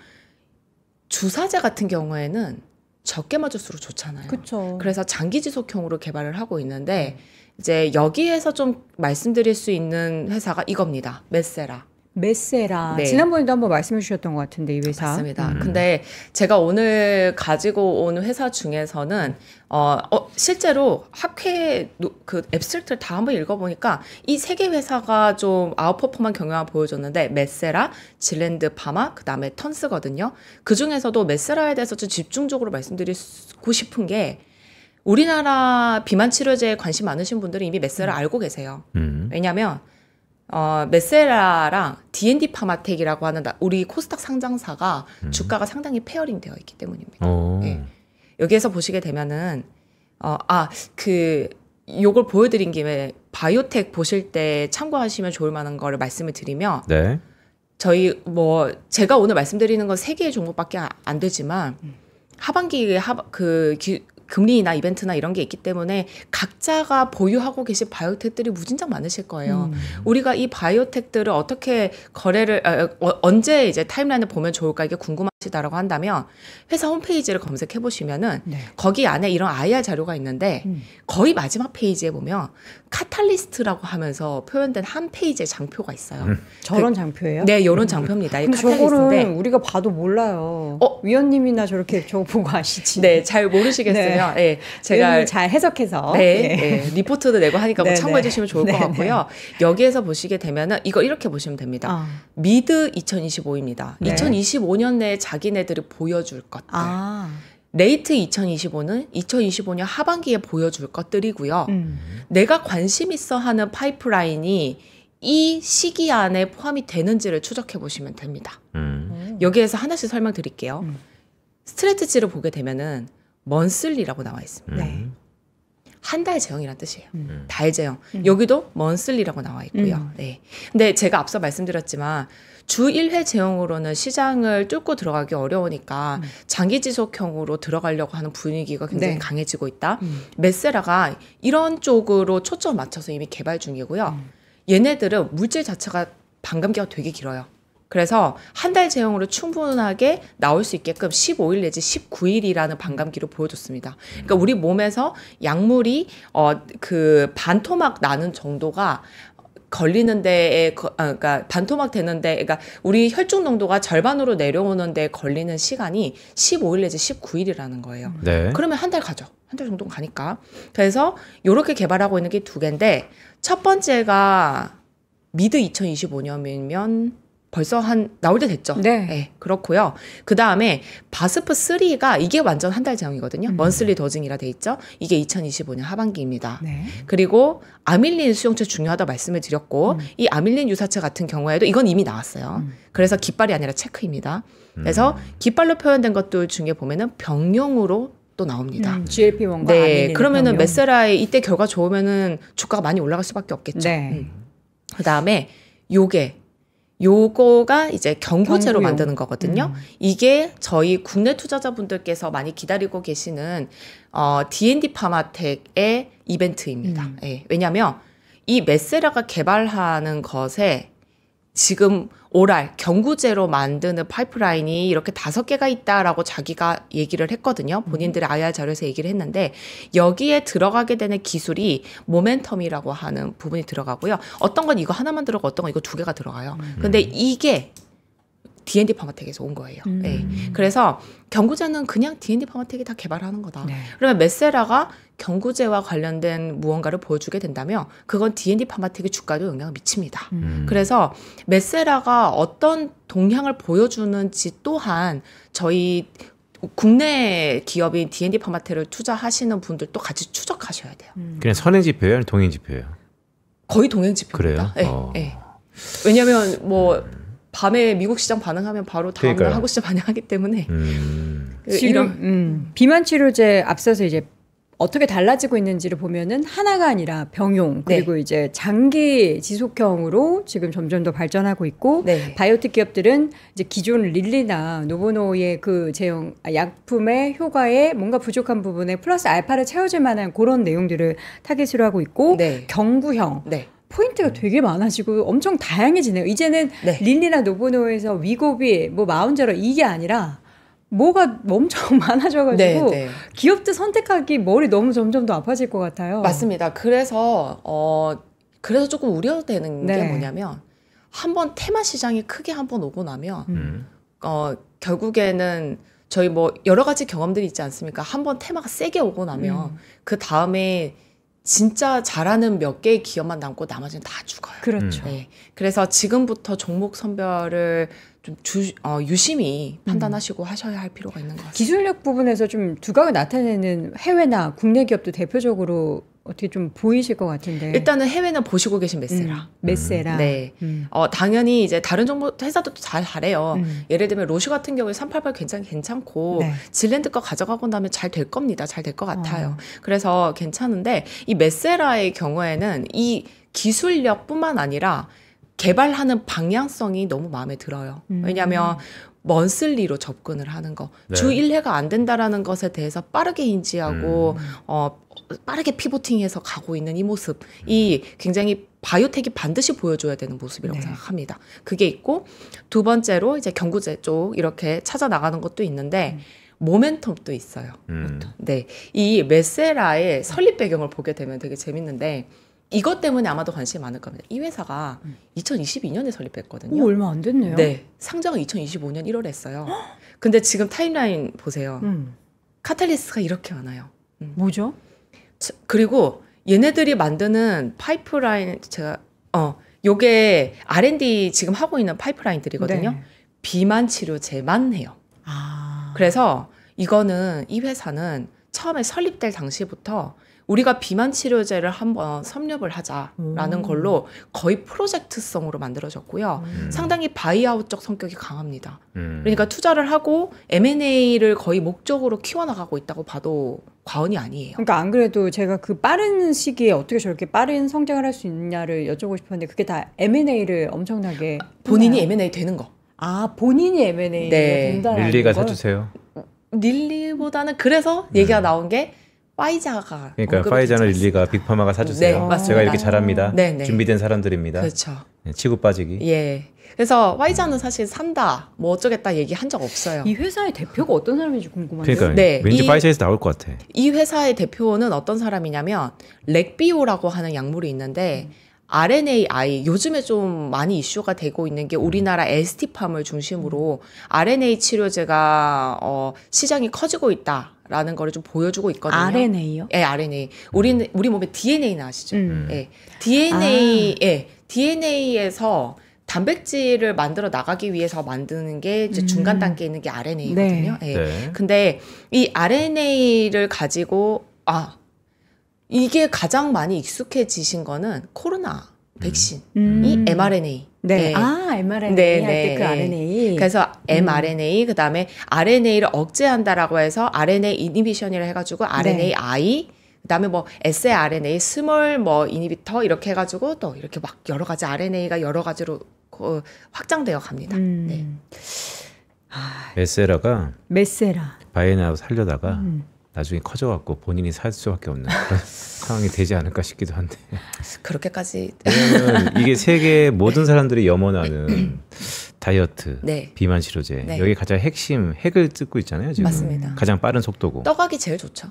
주사제 같은 경우에는 적게 맞을수록 좋잖아요. 그렇죠. 그래서 장기 지속형으로 개발을 하고 있는데 이제 여기에서 좀 말씀드릴 수 있는 회사가 이겁니다. 메세라. 메세라. 네. 지난번에도 한번 말씀해 주셨던 것 같은데 이 회사. 맞습니다. 근데 제가 오늘 가지고 온 회사 중에서는 실제로 학회 그 앱스트랙트를 다 한번 읽어보니까 이 세 개 회사가 좀 아웃퍼폼한 경향을 보여줬는데 메세라, 질랜드 파마, 그 다음에 턴스거든요. 그 중에서도 메세라에 대해서 좀 집중적으로 말씀드리고 싶은 게 우리나라 비만 치료제에 관심 많으신 분들은 이미 메세라 알고 계세요. 왜냐하면 메세라랑 D&D 파마텍이라고 하는 우리 코스닥 상장사가 주가가 상당히 페어링 되어 있기 때문입니다. 네. 여기에서 보시게 되면은 요걸 보여드린 김에 바이오텍 보실 때 참고하시면 좋을 만한 거를 말씀을 드리면 네. 저희 제가 오늘 말씀드리는 건 3개의 종목밖에 안 되지만 하반기에 금리나 이벤트나 이런 게 있기 때문에 각자가 보유하고 계신 바이오텍들이 무진장 많으실 거예요. 우리가 이 바이오텍들을 어떻게 언제 이제 타임라인을 보면 좋을까 이게 궁금하시다라고 한다면 회사 홈페이지를 검색해 보시면은 네. 거기 안에 이런 IR 자료가 있는데 거의 마지막 페이지에 보면 카탈리스트라고 하면서 표현된 한 페이지의 장표가 있어요. 저런 장표예요? 네, 이런 장표입니다. 이 근데 카탈리스트인데 저거는 우리가 봐도 몰라요. 위원님이나 저렇게 저거 보고 아시지. 네, 잘 모르시겠으면 네, 제가 위원님이 잘 해석해서. 네, 리포트도 내고 하니까 뭐 네, 참고해 네. 주시면 좋을 것 네, 같고요. 여기에서 보시게 되면은 이거 이렇게 보시면 됩니다. 미드 2025입니다. 네. 2025년 내에 자기네들이 보여줄 것들. 레이트 2025는 2025년 하반기에 보여줄 것들이고요. 내가 관심 있어 하는 파이프라인이 이 시기 안에 포함이 되는지를 추적해 보시면 됩니다. 여기에서 하나씩 설명드릴게요. 스트래티지를 보게 되면은 먼슬리라고 나와 있습니다. 네. 한 달 제형이란 뜻이에요. 달 제형. 여기도 먼슬리라고 나와 있고요. 네. 근데 제가 앞서 말씀드렸지만 주 1회 제형으로는 시장을 뚫고 들어가기 어려우니까 장기 지속형으로 들어가려고 하는 분위기가 굉장히 네. 강해지고 있다. 메세라가 이런 쪽으로 초점을 맞춰서 이미 개발 중이고요. 얘네들은 물질 자체가 반감기가 되게 길어요. 그래서 한 달 제형으로 충분하게 나올 수 있게끔 15일 내지 19일이라는 반감기로 보여줬습니다. 그러니까 우리 몸에서 약물이 반토막 나는 정도가 걸리는 데에 그러니까 반토막 되는데 그러니까 우리 혈중 농도가 절반으로 내려오는 데 걸리는 시간이 15일 내지 19일이라는 거예요. 네. 그러면 한 달 가죠. 한 달 정도는 가니까. 그래서 이렇게 개발하고 있는 게 2개인데 첫 번째가 미드 2025년이면 벌써 나올 때 됐죠. 네. 그렇고요. 그 다음에 바스프 3가 이게 완전 한 달 제형이거든요. 먼슬리 더징이라 돼 있죠. 이게 2025년 하반기입니다. 네. 그리고 아밀린 수용체 중요하다 말씀을 드렸고 이 아밀린 유사체 같은 경우에도 이건 이미 나왔어요. 그래서 깃발이 아니라 체크입니다. 그래서 깃발로 표현된 것들 중에 보면은 병용으로 또 나옵니다. GLP-1과 네, 그러면은 메세라의 이때 결과 좋으면은 주가가 많이 올라갈 수밖에 없겠죠. 네. 그 다음에 요거가 이제 경구제로 경구용. 만드는 거거든요. 이게 저희 국내 투자자분들께서 많이 기다리고 계시는 D&D 파마텍의 이벤트입니다. 예, 왜냐하면 이 메세라가 개발하는 것에 지금 오랄 경구제로 만드는 파이프라인이 이렇게 5개가 있다라고 자기가 얘기를 했거든요. 본인들의 IR 자료에서 얘기를 했는데 여기에 들어가게 되는 기술이 모멘텀이라고 하는 부분이 들어가고요. 어떤 건 이거 하나만 들어가고 어떤 건 이거 2개가 들어가요. 근데 이게 D&D 파마텍에서 온 거예요. 네. 그래서 경구제는 그냥 D&D 파마텍이 다 개발하는 거다. 네. 그러면 메세라가 경구제와 관련된 무언가를 보여주게 된다면 그건 D&D 파마텍의 주가도 영향을 미칩니다. 그래서 메세라가 어떤 동향을 보여주는지 또한 저희 국내 기업인 D&D 파마텍을 투자하시는 분들도 같이 추적하셔야 돼요. 그냥 선행 지표예요, 아니면 동행 지표예요? 거의 동행 지표입니다. 그래요? 네, 네. 왜냐하면 뭐 밤에 미국 시장 반응하면 바로 다음날 그러니까요. 한국 시장 반응하기 때문에 지금 비만 치료제 앞서서 이제 어떻게 달라지고 있는지를 보면은 하나가 아니라 병용 그리고 네. 이제 장기 지속형으로 지금 점점 더 발전하고 있고 네. 바이오텍 기업들은 이제 기존 릴리나 노보노의 그 제형 약품의 효과에 뭔가 부족한 부분에 플러스 알파를 채워줄 만한 그런 내용들을 타깃으로 하고 있고 네. 경구형 네. 포인트가 되게 많아지고 엄청 다양해지네요. 이제는 네. 릴리나 노보노에서 위고비 뭐 마운제로 이게 아니라 뭐가 엄청 많아져가지고 네, 네. 기업들 선택하기 머리 너무 점점 더 아파질 것 같아요. 맞습니다. 그래서 조금 우려되는 네. 게 뭐냐면 한번 테마 시장이 크게 한번 오고 나면 결국에는 저희 뭐 여러 가지 경험들이 있지 않습니까? 한번 테마가 세게 오고 나면 그 다음에 진짜 잘하는 몇 개의 기업만 남고 나머지는 다 죽어요. 그렇죠. 네. 그래서 지금부터 종목 선별을 좀 유심히 판단하시고 하셔야 할 필요가 있는 것 같습니다. 기술력 부분에서 좀 두각을 나타내는 해외나 국내 기업도 대표적으로 어떻게 좀 보이실 것 같은데. 일단은 해외는 보시고 계신 메세라. 메세라. 네. 당연히 이제 다른 정보 회사도 잘해요. 예를 들면 로슈 같은 경우에 388 굉장히 괜찮고 네. 질랜드 거 가져가고 나면 잘 될 겁니다. 잘 될 것 같아요. 그래서 괜찮은데 이 메세라의 경우에는 이 기술력뿐만 아니라 개발하는 방향성이 너무 마음에 들어요. 왜냐하면 먼슬리로 접근을 하는 거. 네. 주 1회가 안 된다라는 것에 대해서 빠르게 인지하고 빠르게 피보팅해서 가고 있는 이 모습이 굉장히 바이오텍이 반드시 보여줘야 되는 모습이라고 네. 생각합니다. 그게 있고 두 번째로 이제 경구제 쪽 이렇게 찾아 나가는 것도 있는데 모멘텀도 있어요. 네, 이 메세라의 설립 배경을 보게 되면 되게 재밌는데 이것 때문에 아마도 관심이 많을 겁니다. 이 회사가 2022년에 설립했거든요. 오, 얼마 안 됐네요. 네, 상장은 2025년 1월에 했어요. 근데 지금 타임라인 보세요. 카탈리스트가 이렇게 많아요. 뭐죠? 그리고 얘네들이 만드는 파이프라인 요게 R&D 지금 하고 있는 파이프라인들이거든요. 네. 비만 치료제만 해요. 그래서 이거는 이 회사는 처음에 설립될 당시부터 우리가 비만 치료제를 한번 섭렵을 하자라는 걸로 거의 프로젝트성으로 만들어졌고요. 상당히 바이아웃적 성격이 강합니다. 그러니까 투자를 하고 M&A를 거의 목적으로 키워나가고 있다고 봐도 과언이 아니에요. 그러니까 안 그래도 제가 그 빠른 시기에 어떻게 저렇게 빠른 성장을 할 수 있냐를 여쭤보고 싶었는데 그게 다 M&A를 엄청나게 본인이 했나요? M&A 되는 거. 아, 본인이 M&A가 네. 된다는 릴리가 걸? 사주세요. 릴리보다는 그래서 얘기가 나온 게 파이자가 그러니까 언급이 파이자는 되지 릴리가 않습니까? 빅파마가 사주세요. 네, 맞습니다. 제가 이렇게 잘합니다. 네, 네. 준비된 사람들입니다. 그렇죠. 네, 치고 빠지기. 예. 그래서 파이자는 사실 산다, 뭐 어쩌겠다 얘기한 적 없어요. 이 회사의 대표가 어떤 사람인지 궁금한데요. 그러니까 네, 왠지 이- 파이자에서 나올 것 같아. 이 회사의 대표는 어떤 사람이냐면 렉비오라고 하는 약물이 있는데 RNAi 요즘에 좀 많이 이슈가 되고 있는 게 우리나라 에스티팜을 중심으로 RNA 치료제가 시장이 커지고 있다라는 거를 좀 보여주고 있거든요. RNA요? 예, RNA. 우리 몸에 DNA는 아시죠? 음. 예. DNA에서 단백질을 만들어 나가기 위해서 만드는 게 이제 중간 단계에 있는 게 RNA거든요. 예. 네. 근데 이 RNA를 가지고 이게 가장 많이 익숙해지신 거는 코로나 백신이 mRNA. 네. 예. mRNA 네, 할 네, 때 그 예. RNA. 그래서 mRNA 그다음에 RNA를 억제한다라고 해서 RNA 이니비션이라 해가지고 RNAi 그다음에 뭐 siRNA 스몰 뭐 이니비터 이렇게 해가지고 또 이렇게 막 여러 가지 RNA가 여러 가지로 확장되어 갑니다. 네. 메세라가 메세라. 바이에나 살려다가 나중에 커져갖고 본인이 살 수밖에 없는 그런 상황이 되지 않을까 싶기도 한데. 그렇게까지 왜냐면 이게 세계 모든 사람들이 염원하는 다이어트, 네. 비만 치료제 네. 여기 가장 핵을 뜯고 있잖아요. 지금 맞습니다. 가장 빠른 속도고. 떠가기 제일 좋죠.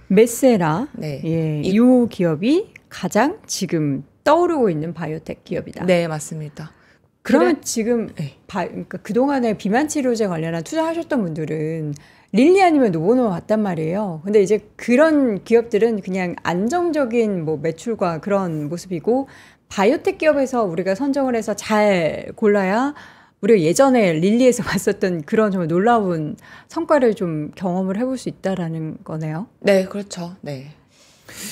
메세라. 네. 예, 이- 이 기업이 가장 지금 떠오르고 있는 바이오텍 기업이다. 네, 맞습니다. 그러면 지금 그러니까 그동안에 비만 치료제 관련한 투자하셨던 분들은 릴리 아니면 노보노 왔단 말이에요. 근데 이제 그런 기업들은 그냥 안정적인 뭐 매출과 그런 모습이고 바이오텍 기업에서 우리가 선정을 해서 잘 골라야 우리가 예전에 릴리에서 봤었던 그런 정말 놀라운 성과를 좀 경험을 해볼 수 있다라는 거네요. 네, 그렇죠. 네.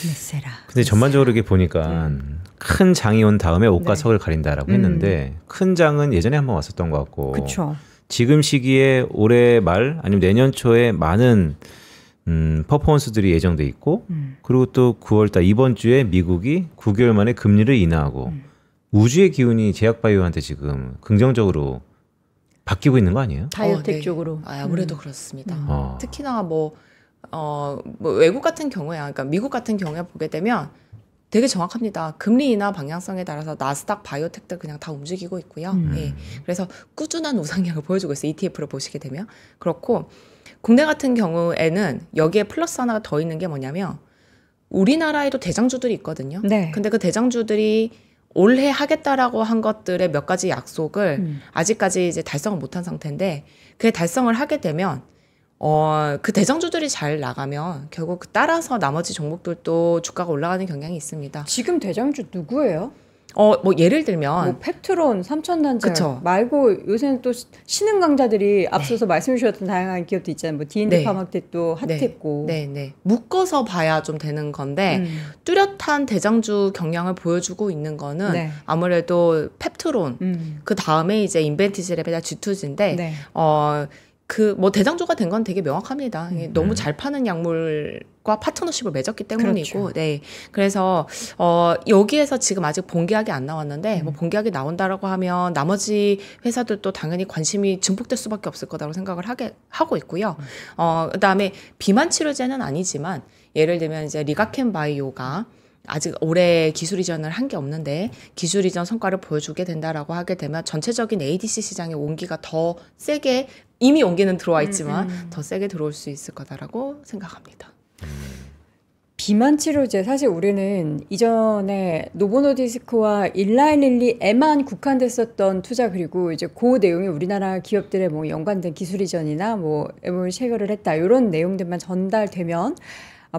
메세라. 근데 전반적으로 이렇게 보니까 큰 장이 온 다음에 옷과 네. 석을 가린다라고 했는데 큰 장은 예전에 한번 왔었던 것 같고 그렇죠. 지금 시기에 올해 말 아니면 내년 초에 많은 퍼포먼스들이 예정돼 있고 그리고 또 9월달 이번 주에 미국이 9개월 만에 금리를 인하하고 우주의 기운이 제약바이오한테 지금 긍정적으로 바뀌고 있는 거 아니에요? 바이오텍 네. 쪽으로. 아무래도 그렇습니다. 특히나 뭐 외국 같은 경우에, 그러니까 미국 같은 경우에 보게 되면 되게 정확합니다. 금리 인하 방향성에 따라서 나스닥 바이오텍들 그냥 다 움직이고 있고요. 예. 그래서 꾸준한 우상향을 보여주고 있어요. ETF를 보시게 되면. 그렇고 국내 같은 경우에는 여기에 플러스 하나가 더 있는 게 뭐냐면 우리나라에도 대장주들이 있거든요. 네. 근데 그 대장주들이 올해 하겠다라고 한 것들의 몇 가지 약속을 아직까지 이제 달성을 못한 상태인데 그게 달성을 하게 되면 그 대장주들이 잘 나가면 결국 따라서 나머지 종목들도 주가가 올라가는 경향이 있습니다. 지금 대장주 누구예요? 뭐 예를 들면 뭐 펩트론, 삼천단자 그쵸. 말고 요새는 또 신흥 강자들이 앞서서 말씀해 주셨던 다양한 기업도 있잖아요. 뭐 D&D 네. 파마텍도 핫했고. 네. 묶어서 봐야 좀 되는 건데 뚜렷한 대장주 경향을 보여주고 있는 거는 네. 아무래도 펩트론 그 다음에 이제 인벤티지랩에다 G2G인데 네. 뭐 대장주가 된 건 되게 명확합니다. 너무 잘 파는 약물과 파트너십을 맺었기 때문이고, 그렇죠. 네. 그래서 여기에서 지금 아직 본계약이 안 나왔는데, 뭐 본계약이 나온다라고 하면 나머지 회사들도 당연히 관심이 증폭될 수밖에 없을 거다라고 생각을 하고 있고요. 그다음에 비만 치료제는 아니지만 예를 들면 이제 리가켄 바이오가 아직 올해 기술 이전을 한 게 없는데 기술 이전 성과를 보여주게 된다라고 하게 되면 전체적인 ADC 시장의 온기가 더 세게 이미 온기는 들어와 있지만 더 세게 들어올 수 있을 거다라고 생각합니다. 비만 치료제 사실 우리는 이전에 노보노디스크와 일라이릴리에만 국한됐었던 투자 그리고 이제 그 내용이 우리나라 기업들의 뭐 연관된 기술 이전이나 뭐 MOU 체결을 했다 이런 내용들만 전달되면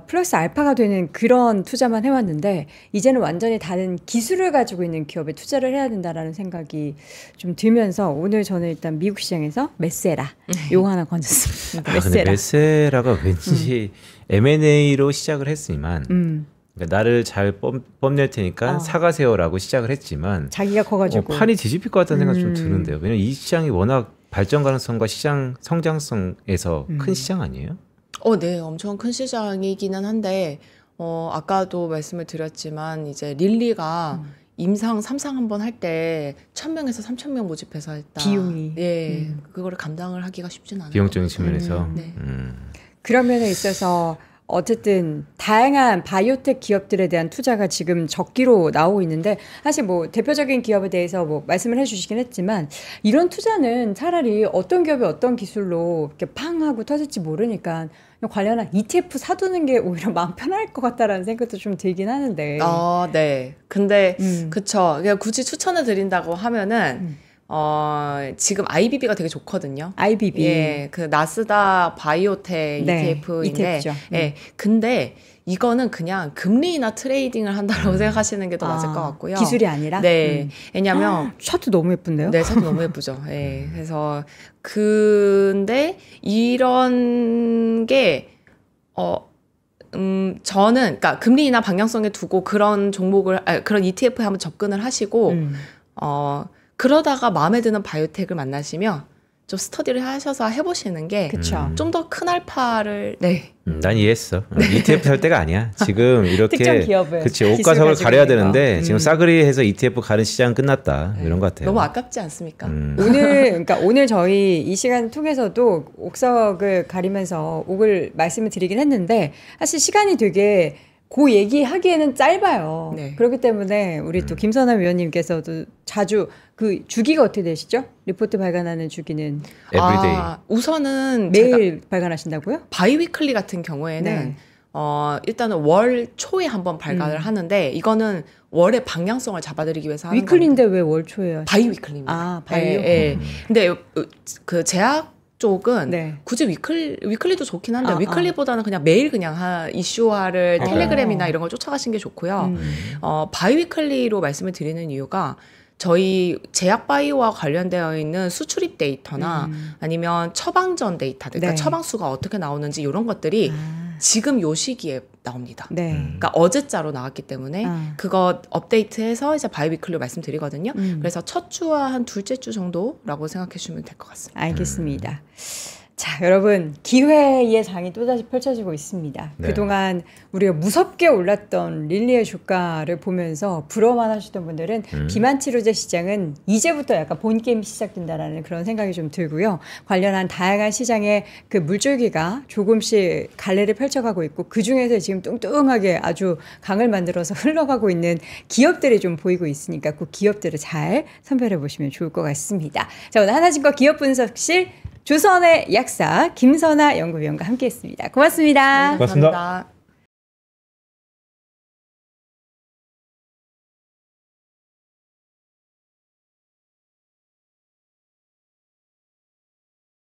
플러스 알파가 되는 그런 투자만 해왔는데 이제는 완전히 다른 기술을 가지고 있는 기업에 투자를 해야 된다라는 생각이 좀 들면서 오늘 저는 일단 미국 시장에서 메세라 요거 하나 건졌습니다. 근데 메세라가 왠지 M&A로 시작을 했지만 그러니까 나를 잘 뽐낼 테니까 사가세요라고 시작을 했지만 자기가 커가지고 판이 뒤집힐 것 같다는 생각이 좀 드는데요. 왜냐면 이 시장이 워낙 발전 가능성과 시장 성장성에서 큰 시장 아니에요? 네, 엄청 큰 시장이기는 한데, 아까도 말씀을 드렸지만, 이제 릴리가 임상 3상 한번 할 때 1,000명에서 3,000명 모집해서 했다. 비용이. 예, 그거를 감당을 하기가 쉽진 않아요. 비용적인 측면에서. 네. 그런 면에 있어서 어쨌든 다양한 바이오텍 기업들에 대한 투자가 지금 적기로 나오고 있는데 사실 뭐 대표적인 기업에 대해서 뭐 말씀을 해주시긴 했지만 이런 투자는 차라리 어떤 기업이 어떤 기술로 이렇게 팡 하고 터질지 모르니까 관련한 ETF 사두는 게 오히려 마음 편할 것 같다라는 생각도 좀 들긴 하는데. 네. 근데 그쵸. 그냥 굳이 추천을 드린다고 하면은 지금 IBB가 되게 좋거든요. IBB. 예, 그 나스닥 바이오텍 네, ETF인데, ETF죠. 예, 근데 이거는 그냥 금리 인하 트레이딩을 한다라고 생각하시는 게 더 맞을 것 같고요. 기술이 아니라? 네. 왜냐면 차트 너무 예쁜데요? 네, 차트 너무 예쁘죠. 예. 그래서 근데 이런 게 저는 그러니까 금리 인하 방향성에 두고 그런 종목을 그런 ETF에 한번 접근을 하시고 그러다가 마음에 드는 바이오텍을 만나시면 좀 스터디를 하셔서 해보시는 게 좀 더 큰 알파를 난 이해했어. ETF 살 때가 아니야. 지금 이렇게 특정 기업을 그치 옷과 석을 가지고 가려야 있는 거. 되는데 지금 싸그리 해서 ETF 가는 시장 끝났다. 이런 것 같아요. 너무 아깝지 않습니까? 그러니까 오늘 저희 이 시간 통해서도 옥석을 가리면서 옥을 말씀을 드리긴 했는데 사실 시간이 되게 그 얘기하기에는 짧아요. 네. 그렇기 때문에 우리 또 김선남 위원님께서도 자주 그 주기가 어떻게 되시죠? 리포트 발간하는 주기는 Everyday. 우선은 매일 발간하신다고요? 바이위클리 같은 경우에는 네. 일단은 월 초에 한번 발간을 하는데 이거는 월의 방향성을 잡아드리기 위해서 하는 위클리인데 왜 월 초예요? 바이위클리입니다. 아, 바이오. 예. 근데 그 제약 쪽은 네. 굳이 위클리도 좋긴 한데 위클리보다는 그냥 매일 그냥 이슈화를 텔레그램이나 이런 걸 쫓아가신 게 좋고요. 바이위클리로 말씀을 드리는 이유가 저희 제약 바이오와 관련되어 있는 수출입 데이터나 아니면 처방전 데이터, 그러니까 네. 처방수가 어떻게 나오는지 이런 것들이 지금 요 시기에 나옵니다. 네. 그러니까 어제자로 나왔기 때문에 그거 업데이트해서 이제 바이위클리로 말씀드리거든요. 그래서 첫 주와 한 둘째 주 정도라고 생각해 주시면 될 것 같습니다. 알겠습니다. 자, 여러분, 기회의 장이 또다시 펼쳐지고 있습니다. 네. 그동안 우리가 무섭게 올랐던 릴리의 주가를 보면서 부러워만 하시던 분들은 비만치료제 시장은 이제부터 약간 본게임이 시작된다라는 그런 생각이 좀 들고요. 관련한 다양한 시장의 그 물줄기가 조금씩 갈래를 펼쳐가고 있고 그중에서 지금 뚱뚱하게 아주 강을 만들어서 흘러가고 있는 기업들이 좀 보이고 있으니까 그 기업들을 잘 선별해 보시면 좋을 것 같습니다. 자, 오늘 하나증권 기업분석실 조선의 약사 김선아 연구위원과 함께했습니다. 고맙습니다. 고맙습니다. 감사합니다.